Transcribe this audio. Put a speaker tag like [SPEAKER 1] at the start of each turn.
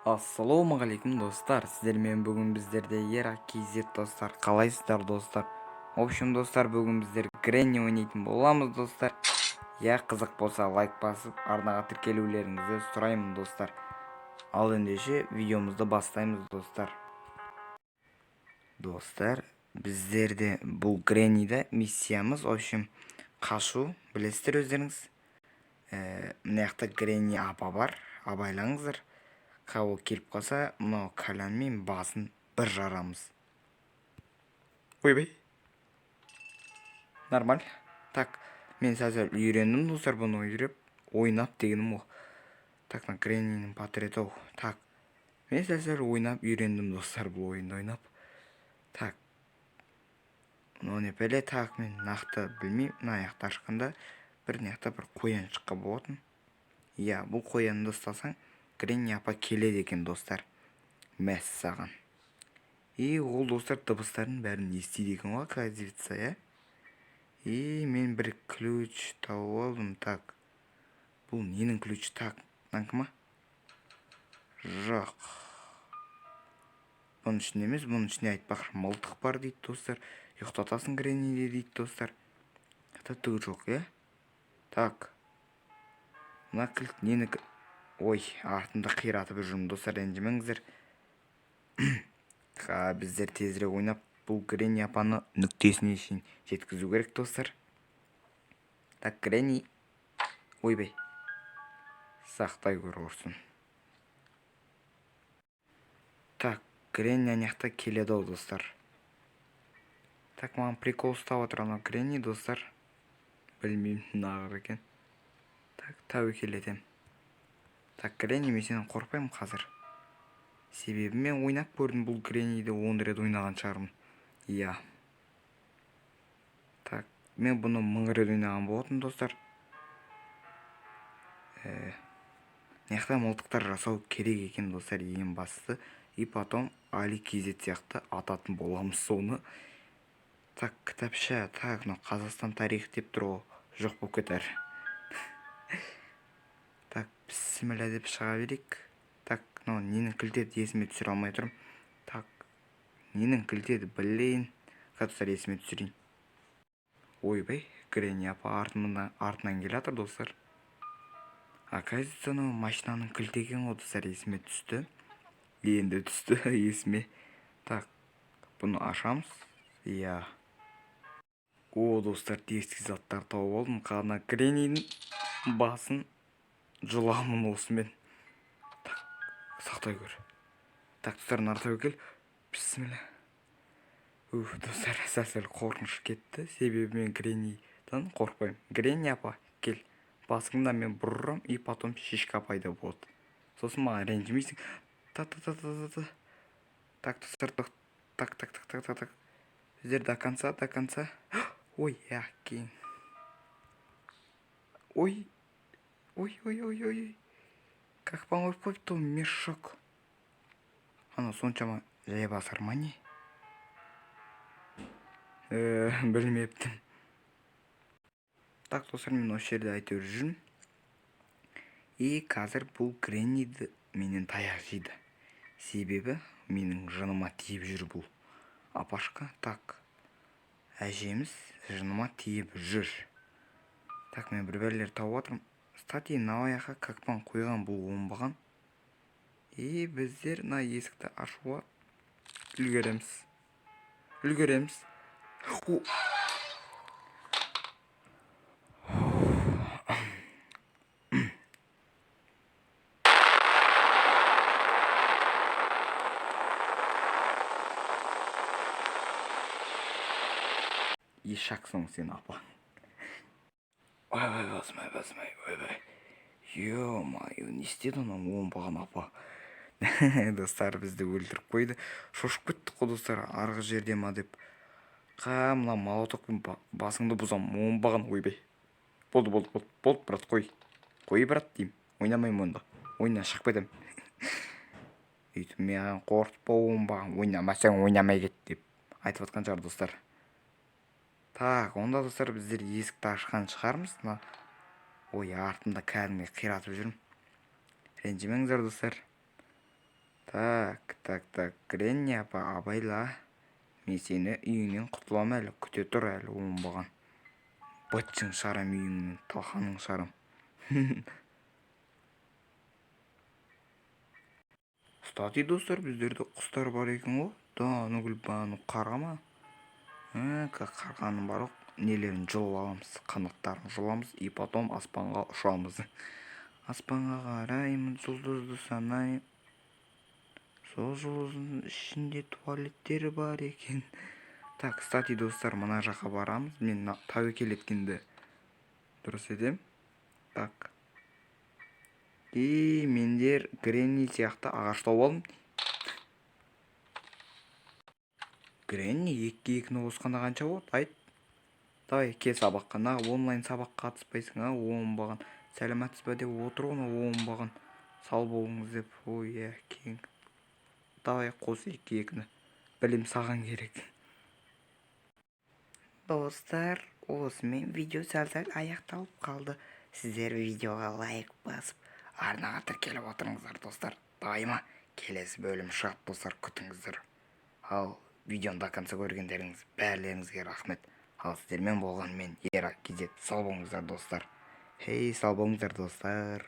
[SPEAKER 1] Ассалаумағалейкум достар, сіздермен бүгін біздерде KZ достар, қалайсыздар достар? В общем достар, бүгін біздер Гренни ойнайтын боламыз достар. Қызық болса лайк басып, арнаға тіркелулеріңізді сұраймын достар. Ал ендеше видеомызды бастаймыз достар. Достар, біздерде бұл Гренниде миссиямыз, в общем, қашу, білесіздер өздеріңіз. Мына жақта Гренни апа бар, абайлаңыздар. Қау келіп қалса, мынау кәләммен басын бір жарамыз. Ойбай. Нормаль. Так, мен сәзір үйрендім достар, бұны ойнап дегенім ол. Так, на Греннинің портреті ау. Так, мен сәзір ойнап үйрендім достар, бұл ойынды ойнап. Так, мынау не пәле, так, мен нақты білмеймін. Мына аяқты ашқанда бір неқта бір қоян шыққа болатын. Бұл қоянды ұстасаң, Гренни апа келеді екен достар. Мәссаған. Ол достар дыбыстарын бәрін естиді екен ғой, оказывается, мен бір ключ тауып алдым. Так, бұл ненің ключ? Так, мынанікі ма? Жоқ. Бұның ішінде емес, бұның ішінде айтпақшы мылтық бар дейді достар. Ұйықтатасың Гренниде дейді достар. Түгі жоқ, Так. Мына кілт ненікі? Ой, артында қиратып жүрмін достар, ренжімеңіздер. Біздер тезірек ойнап, бұл Гренни апаны нүктесіне шейін жеткізу керек достар. Так, Гренни. Ойбай. Сақтай көр орсын. Так, Гренни анаяқта келеді ау достар. Так, маған прикол ұстап отыр анау Гренни достар. Білмеймін, нағыр екен. Так, тәуекел етем. Так, Гренни, мен сенен қорқпаймын қазір. Себебі мен ойнап көрдім, бұл Гренниді 10 рет ойнаған шығармын. Так, мен бұны 1000 рет ойнаған болатын достар. Неқта мылтықтар жасау керек екен достар, ең басты. И потом Али KZ сияқты ататын боламыз соны. Так, кітапша, так, Қазақстан тарихы деп тұр ол. Жоқ болып кетер. Так, бісміллә деп шыға берейік. Так, ненің кілтеді есіме түсіре алмай тұрмын. Так, ненің кілтеді білейін. Қатыстар есіме түсірейін. Ойбай, Гренни апа артынан келатыр достар. Оказывается, машинаның кілті екен ғой достар, есіме түсті. Енді түсті есіме. Так, бұны ашамыз. Достар, ескі заттар тауып алдым. Қана Греннидің басын жұламын осымен. Так, сақтай көр. Так, достар, нарта өкел. Бісміллә. Достар, сәсіл қорқыныш кетті. Себебі мен Греннидан қорқпаймын. Гренни апа, кел. Басыңда мен бұрырам, и потом шишка пайда болады. Сосын маған ренжімейсің. Так, достар, так. Біздер до конца. Ой, кейін. Ой. Қақпан ойып қойыпты, мешок. Ана соншама жай басар ма не? Білмептім. Так, достар, мен осы жерде айтып жүрмін. И қазір бұл Гренниді менен таяқ жейді. Себебі менің жыныма тиіп жүр бұл апашқа. Так, әжеміз жыныма тиіп жүр. Так, мен бір бәлелер тауып отырмын. Кстати, науаяққа қақпан қойған бұл оңбаған. Біздер на есікті ашуға үлгереміз. Ешақсың сен апа. Ойбай, басмай. Ё-майо, не істеді анау оңбаған апа? Достар, бізді өлтіріп қойды. Шошып кеттік қой достар, арғы жерде ма деп. Мына молотокпен басыңды бұзам, оңбаған. Ойбай. Болды, брат, қой. Қой, брат, деймін. Ойнамайым онда. Ойна, шығып кетем. Үйтіп мен қорқытпа оңбаған. Ойнамасаң ойнамай кет деп айтып отқан шығар достар. Так, онда достар, біздер есікті ашқан шығармыз. Ой, артымда кәдімгі қиратып жүрмін. Ренжімеңіздер достар. Так, Гренни апа, абайла. Мен сені үйіңнен құтылам әлі, күте тұр әлі, оңбаған. Бытчың шарам үйіңнен, талқаның шарам. Кстати, достар, біздерде құстар бар екен ғой. Да, нүгіл бағаны қарама. Қарғаның бар оқ, нелерін жұлып аламыз, қанаттарын жұламыз, и потом аспанға ұшамыз. Аспанға қараймын, жұлдызды санайын. Сол жұлдыздың ішінде туалеттері бар екен. Так, кстати, достар, мына жаққа барамыз. Мен тәуекел еткенді дұрыс етем. Так. Мендер Гренни сияқты ағаш тауып алдым. Гренни екіні қосқанда қанша болады? Айт. Давай, кел сабаққа. Неғып онлайн сабаққа қатыспайсың, оңбаған. Сәлематсыз ба деп отыр ғой, оңбаған. Сау болыңыз деп. Ой, кең. Давай, қос екіні. Білім саған керек. Достар, осымен видео сәл-сәл аяқталып қалды. Сіздер видеоға лайк басып, арнаға тіркеліп отырыңыздар, достар. Дайыма келесі бөлім шығып, достар, күтіңіздер. Ал видеоны до конца көргендеріңіз бәрлеріңізге рахмет. Ал сіздермен болған мен Ера Кезет. Сау болыңыздар, достар. Сау болыңыздар, достар.